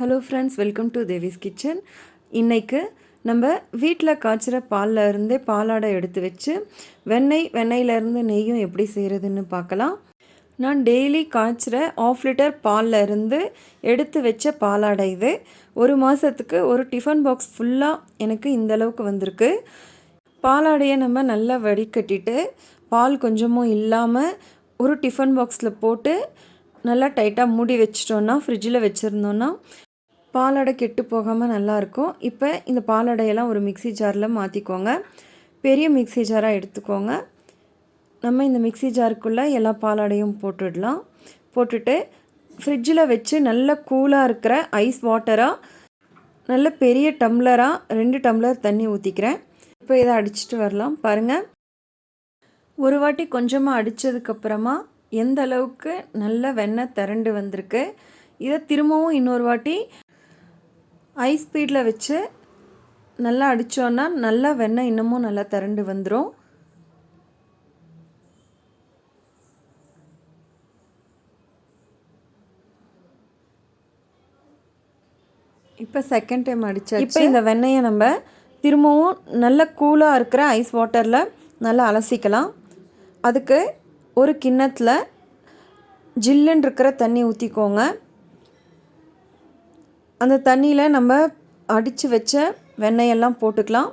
Hello friends, welcome to Devi's kitchen. இன்றைக்கு நம்ம வீட்டில் காய்ச்சிற பாலில் இருந்தே பாலாடை எடுத்து வச்சு வெண்ணெயிலேருந்து நெய்யும் எப்படி செய்கிறதுன்னு பார்க்கலாம். நான் டெய்லி காய்ச்சிற 1/2 லிட்டர் பாலில் இருந்து எடுத்து வச்ச பாலாடை இது. ஒரு மாதத்துக்கு ஒரு டிஃபன் பாக்ஸ் ஃபுல்லாக எனக்கு இந்தளவுக்கு வந்திருக்கு. பாலாடையை நம்ம நல்லா வடிகட்டிட்டு பால் கொஞ்சமும் இல்லாமல் ஒரு டிஃபன் பாக்ஸில் போட்டு நல்லா டைட்டாக மூடி வச்சிட்டோன்னா, ஃப்ரிட்ஜில் வச்சுருந்தோன்னா பாலாடை கெட்டு போகாமல் நல்லாயிருக்கும். இப்போ இந்த பாலாடையெல்லாம் ஒரு மிக்சி ஜாரில் மாற்றிக்கோங்க. பெரிய மிக்சி ஜாராக எடுத்துக்கோங்க. நம்ம இந்த மிக்சி ஜாருக்குள்ளே எல்லா பாலாடையும் போட்டுடலாம். போட்டுட்டு ஃப்ரிட்ஜில் வச்சு நல்ல கூலாக இருக்கிற ஐஸ் வாட்டராக நல்ல பெரிய டம்ளராக 2 டம்ளர் தண்ணி ஊற்றிக்கிறேன். இப்போ இதை அடிச்சுட்டு வரலாம். பாருங்கள், ஒரு வாட்டி கொஞ்சமாக அடித்ததுக்கப்புறமா எந்த அளவுக்கு நல்ல வெண்ணெய் திரண்டு வந்திருக்கு. இதை திரும்பவும் இன்னொரு வாட்டி ஹை ஸ்பீடில் வச்சு நல்லா அடித்தோன்னா நல்லா வெண்ணெய் இன்னமும் நல்லா திரண்டு வந்துடும். இப்போ செகண்ட் டைம் அடித்தா இப்போ இந்த வெண்ணெயை நம்ம திரும்பவும் நல்ல கூலாக இருக்கிற ஐஸ் வாட்டரில் நல்லா அலசிக்கலாம். அதுக்கு ஒரு கிண்ணத்தில் ஜில்லுன்னு இருக்கிற தண்ணி ஊற்றிக்கோங்க. அந்த தண்ணியில் நம்ம அடித்து வச்ச வெண்ணெயெல்லாம் போட்டுக்கலாம்.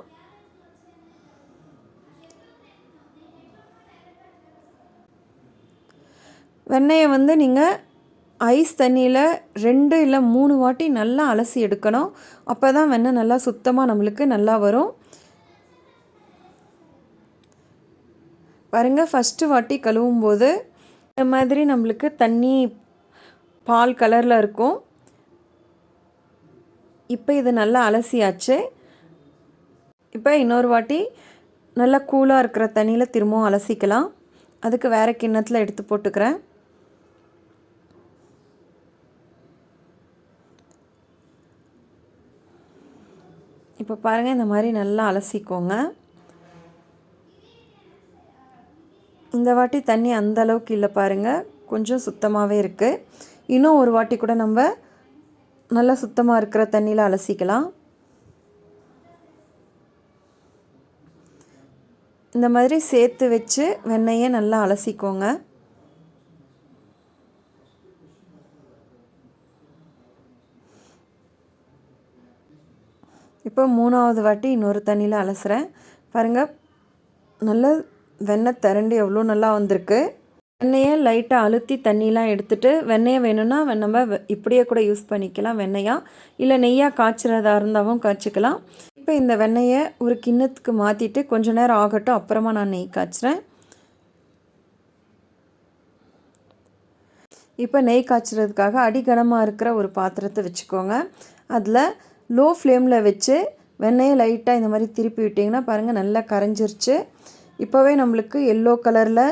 வெண்ணெயை நீங்கள் ஐஸ் தண்ணியில் 2 இல்லை 3 வாட்டி நல்லா அலசி எடுக்கணும். அப்போ தான் வெண்ணெய் நல்லா சுத்தமாக நம்மளுக்கு நல்லா வரும். பாருங்கள், ஃபஸ்ட்டு வாட்டி கழுவும் போது இந்த மாதிரி நம்மளுக்கு தண்ணி பால் கலரில் இருக்கும். இப்போ இது நல்லா அலசியாச்சு. இப்போ இன்னொரு வாட்டி நல்லா கூலாக இருக்கிற தண்ணியில் திரும்பவும் அலசிக்கலாம். அதுக்கு வேறு கிண்ணத்தில் எடுத்து போட்டுக்கிறேன். இப்போ பாருங்கள், இந்த மாதிரி நல்லா அலசிக்கோங்க. இந்த வாட்டி தண்ணி அந்த அளவுக்கு இல்லை, பாருங்கள், கொஞ்சம் சுத்தமாகவே இருக்குது. இன்னும் ஒரு வாட்டி கூட நம்ம நல்லா சுத்தமாக இருக்கிற தண்ணியில் அலசிக்கலாம். இந்த மாதிரி சேர்த்து வச்சு வெண்ணெயை நல்லா அலசிக்கோங்க. இப்போ 3வது வாட்டி இன்னொரு தண்ணியில் அலசுகிறேன். பாருங்கள், நல்ல வெண்ணெய் திரண்டு எவ்வளோ நல்லா வந்திருக்கு. வெண்ணெயை லைட்டாக அழுத்தி தண்ணியெலாம் எடுத்துகிட்டு வெண்ணெயை வேணும்னா நம்ம இப்படியே கூட யூஸ் பண்ணிக்கலாம். வெண்ணெயாக இல்லை நெய்யாக காய்ச்சிறதா இருந்தாலும் காய்ச்சிக்கலாம். இப்போ இந்த வெண்ணெயை ஒரு கிண்ணத்துக்கு மாற்றிட்டு கொஞ்ச நேரம் ஆகட்டும், அப்புறமா நான் நெய் காய்ச்சுறேன். இப்போ நெய் காய்ச்சறதுக்காக அடிகனமாக இருக்கிற ஒரு பாத்திரத்தை வச்சுக்கோங்க. அதில் லோ ஃப்ளேமில் வச்சு வெண்ணெயை லைட்டாக இந்த மாதிரி திருப்பி விட்டிங்கன்னா பாருங்கள், நல்லா கரைஞ்சிருச்சு. இப்போவே நம்மளுக்கு எல்லோ கலரில்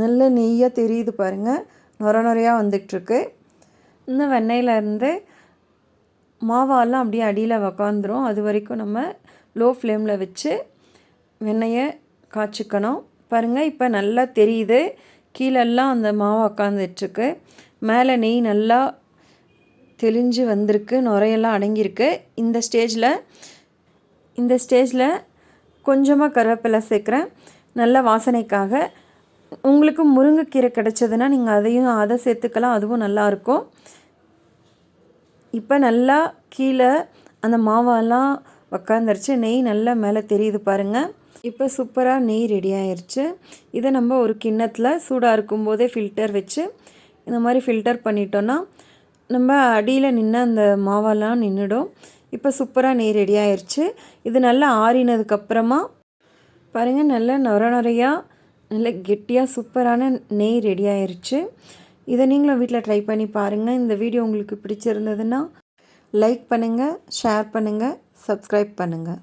நல்ல நெய்யாக தெரியுது பாருங்கள், நுரையாக வந்துட்டுருக்கு. இந்த வெண்ணெயிலேருந்து மாவாலாம் அப்படியே அடியில் உக்காந்துரும். அது வரைக்கும் நம்ம லோ ஃப்ளேமில் வச்சு வெண்ணெயை காய்ச்சிக்கணும். பாருங்கள், இப்போ நல்லா தெரியுது, கீழெல்லாம் அந்த மாவு உக்காந்துட்டுருக்கு. மேலே நெய் நல்லா தெளிஞ்சு வந்திருக்கு, நுரையெல்லாம் அடங்கியிருக்கு. இந்த ஸ்டேஜில் கொஞ்சமாக கருவேப்பிலை சேர்க்குறேன், நல்ல வாசனைக்காக. உங்களுக்கு முருங்கைக்கீரை கிடச்சதுன்னா நீங்கள் அதை சேர்த்துக்கலாம், அதுவும் நல்லாயிருக்கும். இப்போ நல்லா கீழே அந்த மாவெல்லாம் உக்காந்துருச்சு, நெய் நல்லா மேலே தெரியுது பாருங்கள். இப்போ சூப்பராக நெய் ரெடி ஆயிடுச்சு. இதை நம்ம ஒரு கிண்ணத்தில் சூடாக இருக்கும்போதே ஃபில்டர் வச்சு இந்த மாதிரி ஃபில்டர் பண்ணிட்டோன்னா நம்ம அடியில் நின்று அந்த மாவெல்லாம் நின்றுடும். இப்போ சூப்பராக நெய் ரெடி ஆயிடுச்சு. இது நல்லா ஆறினதுக்கப்புறமா பாருங்கள், நல்லா நுரையாக நல்ல கெட்டியாக சூப்பரான நெய் ரெடி ஆயிடுச்சு. இதை நீங்களும் வீட்டில் ட்ரை பண்ணி பாருங்கள். இந்த வீடியோ உங்களுக்கு பிடிச்சிருந்ததுன்னா லைக் பண்ணுங்கள், ஷேர் பண்ணுங்கள், சப்ஸ்கிரைப் பண்ணுங்கள்.